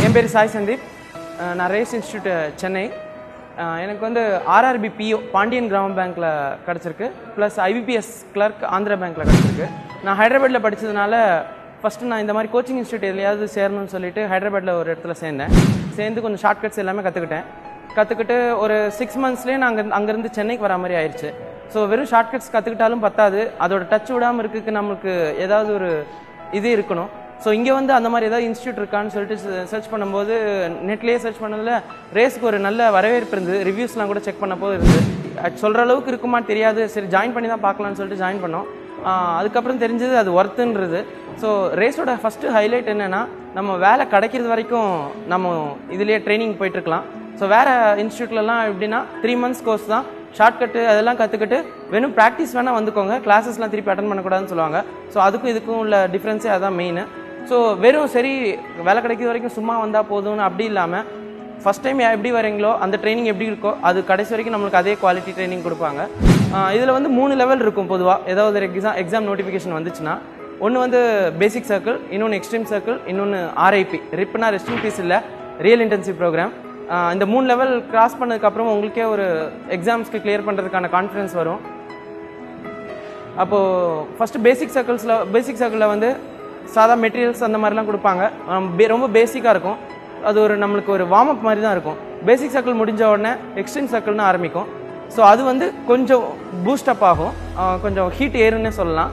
என் பேர் சாய் சந்தீப். நான் race institute Chennai. எனக்கு வந்து ஆர்ஆர்பி பிஓ பாண்டியன் கிராம பேங்க்கில் கிடச்சிருக்கு, ப்ளஸ் ஐபிபிஎஸ் கிளர்க் ஆந்திரா பேங்க்கில் கிடச்சிருக்கு. நான் ஹைதராபாத்தில் படித்ததுனால ஃபஸ்ட்டு நான் இந்த மாதிரி கோச்சிங் இன்ஸ்டியூட் எதுலையாவது சேரணும்னு சொல்லிட்டு ஹைதராபாத்தில் ஒரு இடத்துல சேர்ந்து கொஞ்சம் ஷார்ட்கட்ஸ் எல்லாமே கற்றுக்கிட்டு ஒரு 6 monthsலேயே நான் அங்கேருந்து சென்னைக்கு வர மாதிரி ஆயிடுச்சு. ஸோ வெறும் ஷார்ட்கட்ஸ் கற்றுக்கிட்டாலும் பத்தாது, அதோட டச் விடாமல் இருக்கிறதுக்கு நம்மளுக்கு ஏதாவது ஒரு இது இருக்கணும். ஸோ இங்கே வந்து அந்த மாதிரி ஏதாவது இன்ஸ்டியூட் இருக்கான்னு சொல்லிட்டு சர்ச் பண்ணும்போது நெட்லேயே சர்ச் பண்ணதில் ரேஸுக்கு ஒரு நல்ல வரவேற்பு இருந்தது. ரிவ்யூஸ்லாம் கூட செக் பண்ண போது இருந்தது. சொல்கிற அளவுக்கு இருக்குமான்னு தெரியாது, சரி ஜாயின் பண்ணி தான் பார்க்கலான்னு சொல்லிட்டு ஜாயின் பண்ணோம். அதுக்கப்புறம் தெரிஞ்சது அது ஒர்த்துன்றது. ஸோ ரேஸோட ஃபஸ்ட்டு ஹைலைட் என்னென்னா, நம்ம வேலை கிடைக்கிறது வரைக்கும் நம்ம இதுலேயே ட்ரைனிங் போயிட்டுருக்கலாம். ஸோ வேறு இன்ஸ்டியூட்லலாம் எப்படின்னா 3 months கோர்ஸ் தான், ஷார்ட்கட்டு அதெல்லாம் கற்றுக்கிட்டு வெறும் ப்ராக்டிஸ் வேணால் வந்துக்கோங்க, கிளாஸஸ்லாம் திருப்பி அட்டன் பண்ணக்கூடாதுன்னு சொல்லுவாங்க. ஸோ அதுக்கும் இதுக்கும் உள்ள டிஃப்ரென்ஸே அதான் மெயின். ஸோ வெறும் சரி வேலை கிடைக்கிற வரைக்கும் சும்மா வந்தால் போதும்னு அப்படி இல்லாமல் ஃபஸ்ட் டைம் எப்படி வரீங்களோ அந்த ட்ரைனிங் எப்படி இருக்கோ அது கடைசி வரைக்கும் நம்மளுக்கு அதே குவாலிட்டி ட்ரைனிங் கொடுப்பாங்க. இதில் வந்து 3 லெவல் இருக்கும் பொதுவாக. ஏதாவது ஒரு எக்ஸாம் நோட்டிஃபிகேஷன் வந்துச்சுன்னா, ஒன்று வந்து பேசிக் சர்க்கிள், இன்னொன்று எக்ஸ்ட்ரீம் சர்க்கிள், இன்னொன்று ஆர்ஐபி. ரிப்னா ரெஸ்டிங் பீஸ் இல்லை, ரியல் இன்டென்சிவ் ப்ரோக்ராம். இந்த 3 லெவல் கிராஸ் பண்ணதுக்கப்புறம் உங்களுக்கே ஒரு எக்ஸாம்ஸ்க்கு கிளியர் பண்ணுறதுக்கான கான்ஃபிடன்ஸ் வரும். அப்போது ஃபஸ்ட்டு பேசிக் சர்க்கிளில் வந்து சாதா மெட்டீரியல்ஸ் அந்த மாதிரிலாம் கொடுப்பாங்க. ரொம்ப பேசிக்காக இருக்கும். அது ஒரு நம்மளுக்கு ஒரு வார்ம் அப் மாதிரி தான் இருக்கும். பேசிக் சர்க்கிள் முடிஞ்ச உடனே எக்ஸ்ட்ரீம் சர்க்கிள்னு ஆரம்பிக்கும். ஸோ அது வந்து கொஞ்சம் பூஸ்டப் ஆகும், கொஞ்சம் ஹீட் ஏறுன்னே சொல்லலாம்.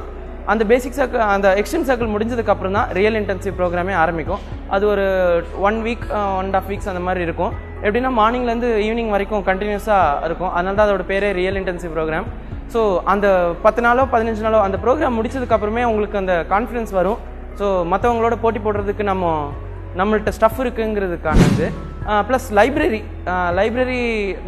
அந்த பேசிக் சர்க்கிள் அந்த எக்ஸ்ட்ரீம் சர்க்கிள் முடிஞ்சதுக்கப்புறம் தான் ரியல் இன்டென்சிவ் ப்ரோக்ராமே ஆரம்பிக்கும். அது ஒரு 1 week 1.5 weeks அந்த மாதிரி இருக்கும். எப்படின்னா மார்னிங்லேருந்து ஈவினிங் வரைக்கும் கண்டினியூஸாக இருக்கும். அதனால தான் அதோட பேரே ரியல் இன்டென்சிவ் ப்ரோக்ராம். ஸோ அந்த 10 நாளோ 15 நாளோ அந்த ப்ரோக்ராம் முடிச்சதுக்கப்புறமே உங்களுக்கு அந்த கான்ஃபிடன்ஸ் வரும். ஸோ மற்றவங்களோட போட்டி போடுறதுக்கு நம்மள்கிட்ட ஸ்டஃப் இருக்குங்கிறதுக்கானது. ப்ளஸ் லைப்ரரி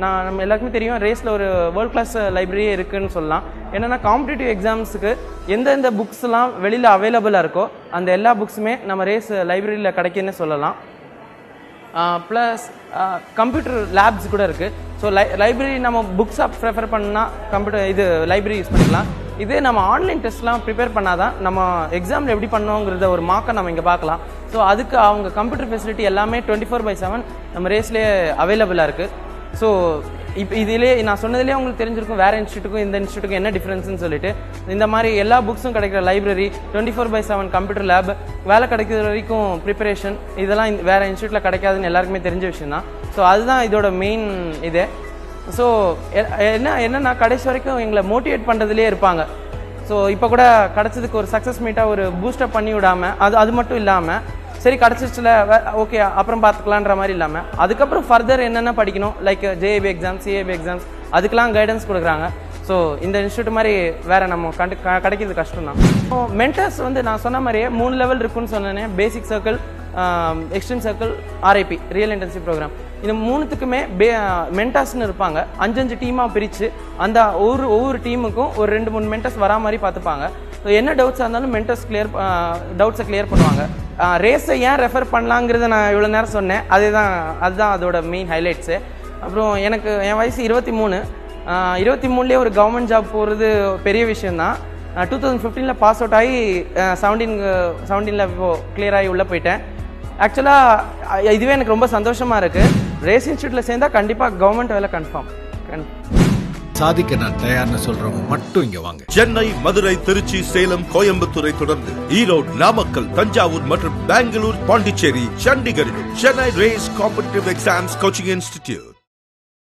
நம்ம எல்லாருக்குமே தெரியும், ரேஸில் ஒரு வேர்ல்ட் கிளாஸ் லைப்ரரியே இருக்குதுன்னு சொல்லலாம். என்னென்னா காம்படிட்டிவ் எக்ஸாம்ஸுக்கு எந்தெந்த புக்ஸ்லாம் வெளியில் அவைலபிளாக இருக்கோ அந்த எல்லா புக்ஸுமே நம்ம ரேஸ் லைப்ரரியில் கிடைக்குன்னு சொல்லலாம். ப்ளஸ் கம்ப்யூட்டர் லேப்ஸ் கூட இருக்குது. ஸோ லைப்ரரி நம்ம புக்ஸாக ப்ரிஃபர் பண்ணால் லைப்ரரி யூஸ் பண்ணிக்கலாம். இதே நம்ம ஆன்லைன் டெஸ்ட்லாம் ப்ரிப்பேர் பண்ணால் தான் நம்ம எக்ஸாமில் எப்படி பண்ணோங்கிறத ஒரு மார்க்கை நம்ம இங்கே பார்க்கலாம். ஸோ அதுக்கு அவங்க கம்ப்யூட்டர் ஃபெசிலிட்டி எல்லாமே 24/7 நம்ம ரேஸ்லேயே அவைலபிளாக இருக்குது. ஸோ இப்போ இதிலே நான் சொன்னதுலேயே உங்களுக்கு தெரிஞ்சிருக்கும் வேறு இன்ஸ்டியூட்டுக்கும் இந்த இன்ஸ்டியூட்டுக்கும் என்ன டிஃப்ரென்ஸ்னு சொல்லிட்டு. இந்த மாதிரி எல்லா புக்ஸும் கிடைக்கிற லைப்ரரி, 24/7 கம்ப்யூட்டர் லேப், வேலை கிடைக்கிற வரைக்கும் ப்ரிப்பரேஷன், இதெல்லாம் வேறு இன்ஸ்டியூட்டில் கிடைக்காதுன்னு எல்லாருக்குமே தெரிஞ்ச விஷயம் தான். ஸோ அதுதான் இதோட மெயின் இதே. ஸோ என்னன்னா கடைசி வரைக்கும் எங்களை மோட்டிவேட் பண்ணுறதுலேயே இருப்பாங்க. ஸோ இப்போ கூட கிடச்சதுக்கு ஒரு சக்ஸஸ் மீட்டாக ஒரு பூஸ்டப் பண்ணி விடாமல், அது மட்டும் இல்லாமல் சரி கிடச்சிச்சுல ஓகே அப்புறம் பார்த்துக்கலான்ற மாதிரி இல்லாமல் அதுக்கப்புறம் ஃபர்தர் என்னென்ன படிக்கணும், லைக் ஜேஏபி எக்ஸாம்ஸ், சிஏபி எக்ஸாம்ஸ், அதுக்கெலாம் கைடன்ஸ் கொடுக்குறாங்க. ஸோ இந்த இன்ஸ்டியூட் மாதிரி வேறு நம்ம கிடைக்கிறது கஷ்டம் தான். ஸோ மென்டர்ஸ் வந்து நான் சொன்ன மாதிரியே 3 லெவல் இருக்குன்னு சொன்னேன். Basic circle, extreme circle, RIP real intensive programme. இந்த 3த்துக்குமே மென்டர்ஸ்னு இருப்பாங்க. 5 டீமாக பிரித்து அந்த ஒவ்வொரு டீமுக்கும் ஒரு 2-3 மென்டர்ஸ் வரா மாதிரி பார்த்துப்பாங்க. ஸோ என்ன டவுட்ஸாக இருந்தாலும் மென்டர்ஸ் டவுட்ஸை கிளியர் பண்ணுவாங்க. ரேஸை ஏன் ரெஃபர் பண்ணலாங்கிறத நான் இவ்வளோ நேரம் சொன்னேன். அதுதான் அதோட மெயின் ஹைலைட்ஸு. அப்புறம் என் வயசு 23. 23லேயே ஒரு கவர்மெண்ட் ஜாப் போகிறது பெரிய விஷயந்தான். 2015 பாஸ் அவுட் ஆகி 17 இப்போது கிளியர் ஆகி உள்ளே போயிட்டேன். ஆக்சுவலாக இதுவே எனக்கு ரொம்ப சந்தோஷமாக இருக்குது. ரேஸ் இன்ஸ்டியூட்டில் சேர்ந்தால் கண்டிப்பாக கவர்மெண்ட் வேலை கன்ஃபார்ம். சாதிக்க நான் தயார்னு சொல்றவங்க மட்டும் இங்க வாங்க. சென்னை, மதுரை, திருச்சி, சேலம், கோயம்புத்தூரை தொடர்ந்து ஈரோடு, நாமக்கல், தஞ்சாவூர் மற்றும் பெங்களூர், பாண்டிச்சேரி, சண்டிகரில் Chennai race competitive exams coaching institute.